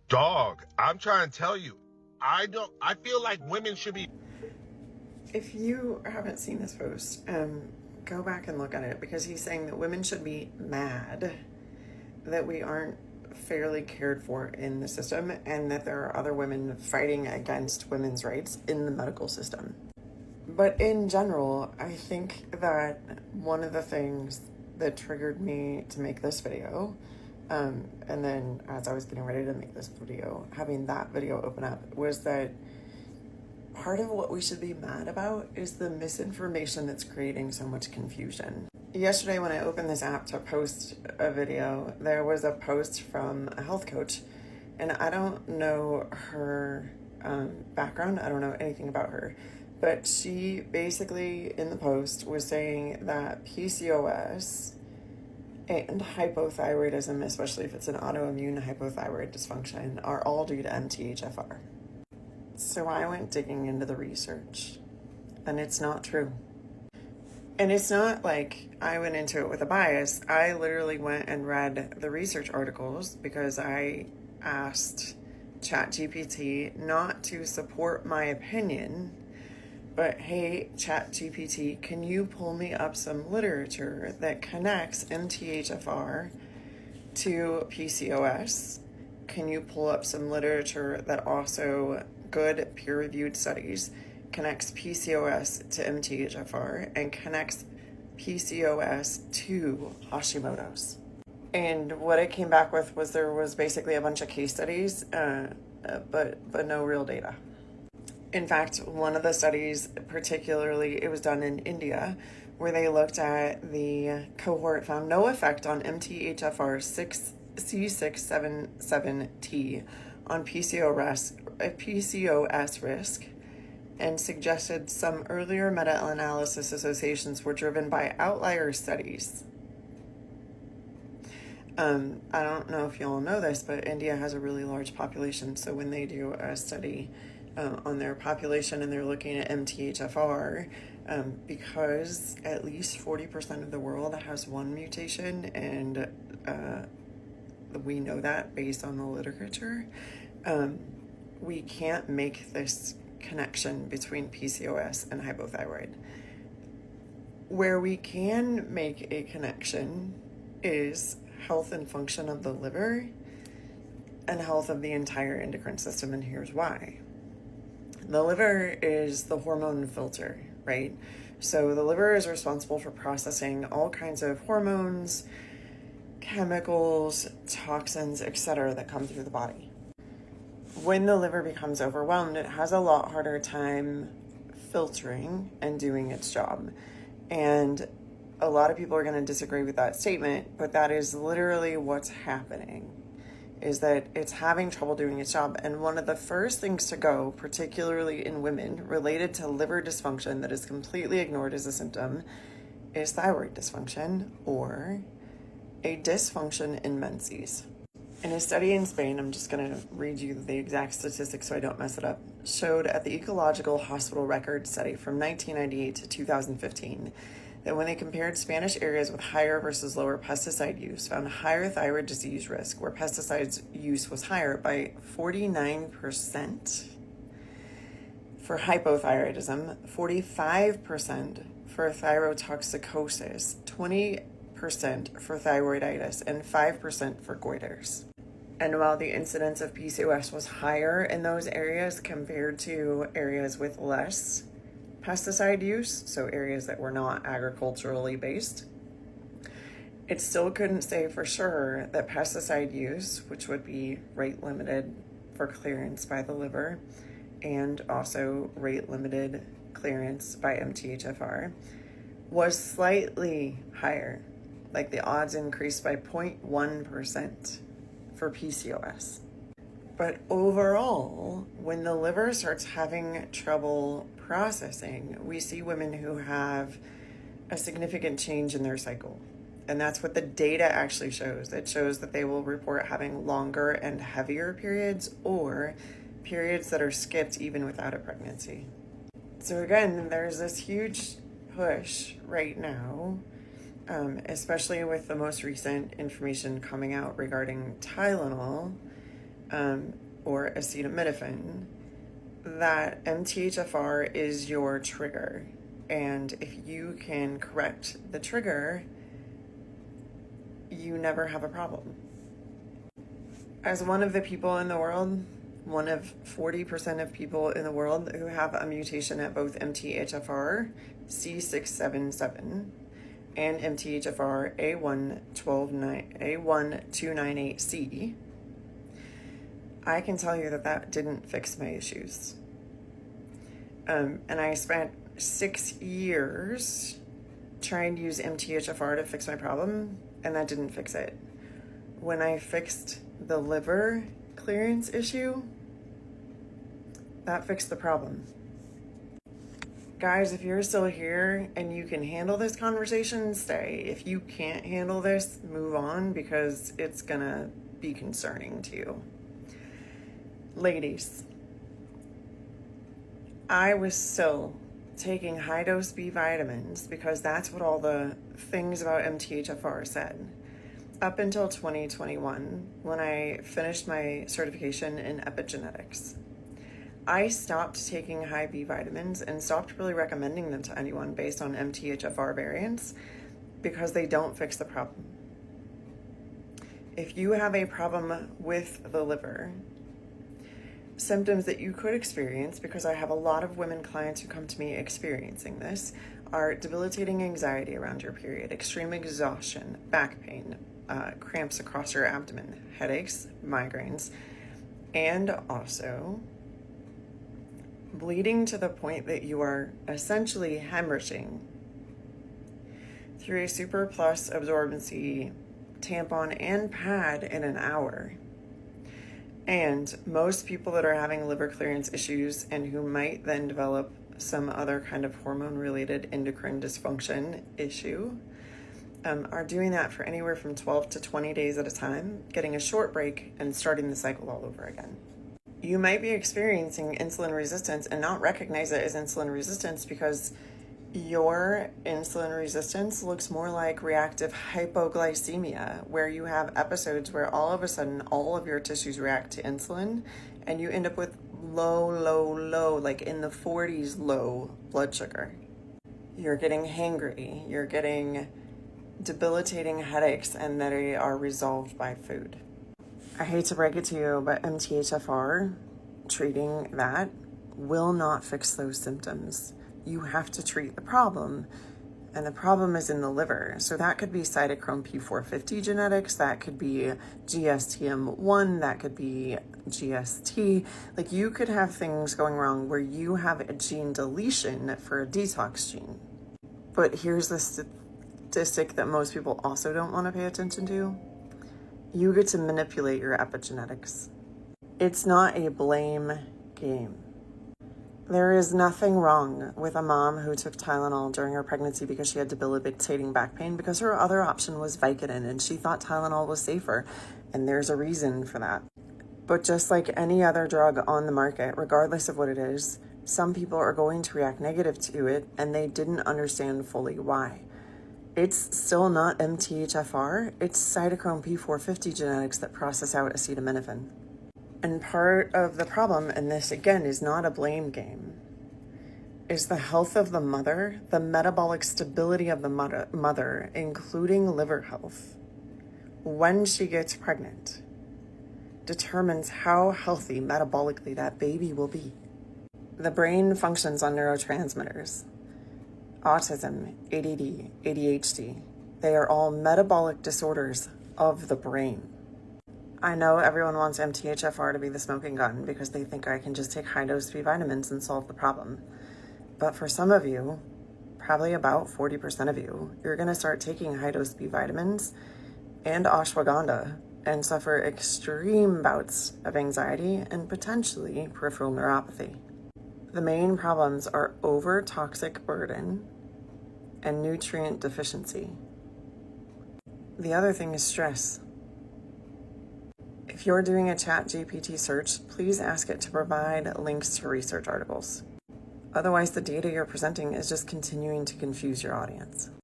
Dog, I'm trying to tell you, I feel like women should be. If you haven't seen this post, go back and look at it, because he's saying that women should be mad that we aren't fairly cared for in the system, and that there are other women fighting against women's rights in the medical system. But in general, I think that one of the things that triggered me to make this video, and then as I was getting ready to make this video, having that video open up, was that part of what we should be mad about is the misinformation that's creating so much confusion. Yesterday, when I opened this app to post a video, there was a post from a health coach, and I don't know her background. I don't know anything about her, but she basically in the post was saying that PCOS and hypothyroidism, especially if it's an autoimmune hypothyroid dysfunction, are all due to MTHFR. So I went digging into the research, and it's not true. And it's not like I went into it with a bias. I literally went and read the research articles because I asked ChatGPT not to support my opinion, but hey, ChatGPT, can you pull me up some literature that connects MTHFR to PCOS? Can you pull up some literature that also, good peer-reviewed studies, connects PCOS to MTHFR and connects PCOS to Hashimoto's? And what it came back with was there was basically a bunch of case studies, but no real data. In fact, one of the studies, particularly, it was done in India, where they looked at the cohort, found no effect on MTHFR C677T on PCOS risk, and suggested some earlier meta-analysis associations were driven by outlier studies. I don't know if y'all know this, but India has a really large population, so when they do a study on their population and they're looking at MTHFR, because at least 40% of the world has one mutation, and we know that based on the literature, we can't make this connection between PCOS and hypothyroid. Where we can make a connection is health and function of the liver and health of the entire endocrine system, and here's why. The liver is the hormone filter, right? So the liver is responsible for processing all kinds of hormones, chemicals, toxins, etc. that come through the body. When the liver becomes overwhelmed, it has a lot harder time filtering and doing its job. And a lot of people are going to disagree with that statement, but that is literally what's happening, is that it's having trouble doing its job. And one of the first things to go, particularly in women, related to liver dysfunction that is completely ignored as a symptom, is thyroid dysfunction, or a dysfunction in menses. In a study in Spain, I'm just going to read you the exact statistics so I don't mess it up, showed at the Ecological Hospital Record study from 1998 to 2015 that when they compared Spanish areas with higher versus lower pesticide use, found higher thyroid disease risk where pesticides use was higher by 49% for hypothyroidism, 45% for thyrotoxicosis, 20% for thyroiditis, and 5% for goiters. And while the incidence of PCOS was higher in those areas compared to areas with less pesticide use, so areas that were not agriculturally based, it still couldn't say for sure that pesticide use, which would be rate limited for clearance by the liver, and also rate limited clearance by MTHFR, was slightly higher. Like the odds increased by 0.1% for PCOS. But overall, when the liver starts having trouble processing, we see women who have a significant change in their cycle. And that's what the data actually shows. It shows that they will report having longer and heavier periods, or periods that are skipped even without a pregnancy. So again, there's this huge push right now, especially with the most recent information coming out regarding Tylenol, or acetaminophen, that MTHFR is your trigger. And if you can correct the trigger, you never have a problem. As one of the people in the world, one of 40% of people in the world who have a mutation at both MTHFR C677 and MTHFR A1298C, I can tell you that that didn't fix my issues. And I spent 6 years trying to use MTHFR to fix my problem, and that didn't fix it. When I fixed the liver clearance issue, that fixed the problem. Guys, if you're still here and you can handle this conversation, stay. If you can't handle this, move on, because it's gonna be concerning to you. Ladies, I was still taking high-dose B vitamins because that's what all the things about MTHFR said. Up until 2021, when I finished my certification in epigenetics, I stopped taking high B vitamins and stopped really recommending them to anyone based on MTHFR variants because they don't fix the problem. If you have a problem with the liver, symptoms that you could experience, because I have a lot of women clients who come to me experiencing this, are debilitating anxiety around your period, extreme exhaustion, back pain, cramps across your abdomen, headaches, migraines, and also bleeding to the point that you are essentially hemorrhaging through a super plus absorbency tampon and pad in an hour. And most people that are having liver clearance issues and who might then develop some other kind of hormone-related endocrine dysfunction issue are doing that for anywhere from 12 to 20 days at a time, getting a short break and starting the cycle all over again. You might be experiencing insulin resistance and not recognize it as insulin resistance because your insulin resistance looks more like reactive hypoglycemia, where you have episodes where all of a sudden all of your tissues react to insulin and you end up with low, like in the 40s low blood sugar. You're getting hangry, you're getting debilitating headaches, and they are resolved by food. I hate to break it to you, but MTHFR, treating that, will not fix those symptoms. You have to treat the problem, and the problem is in the liver. So that could be cytochrome P450 genetics, that could be GSTM1, that could be GST. Like, you could have things going wrong where you have a gene deletion for a detox gene. But here's the statistic that most people also don't want to pay attention to. You get to manipulate your epigenetics. It's not a blame game. There is nothing wrong with a mom who took Tylenol during her pregnancy because she had debilitating back pain because her other option was Vicodin and she thought Tylenol was safer, and there's a reason for that. But just like any other drug on the market, regardless of what it is, some people are going to react negative to it and they didn't understand fully why. It's still not MTHFR, it's cytochrome P450 genetics that process out acetaminophen. And part of the problem, and this again is not a blame game, is the health of the mother, the metabolic stability of the mother, including liver health, when she gets pregnant, determines how healthy metabolically that baby will be. The brain functions on neurotransmitters. Autism, ADD, ADHD, they are all metabolic disorders of the brain. I know everyone wants MTHFR to be the smoking gun because they think I can just take high-dose B vitamins and solve the problem. But for some of you, probably about 40% of you, you're going to start taking high-dose B vitamins and ashwagandha and suffer extreme bouts of anxiety and potentially peripheral neuropathy. The main problems are over-toxic burden and nutrient deficiency. The other thing is stress. If you're doing a ChatGPT search, please ask it to provide links to research articles. Otherwise, the data you're presenting is just continuing to confuse your audience.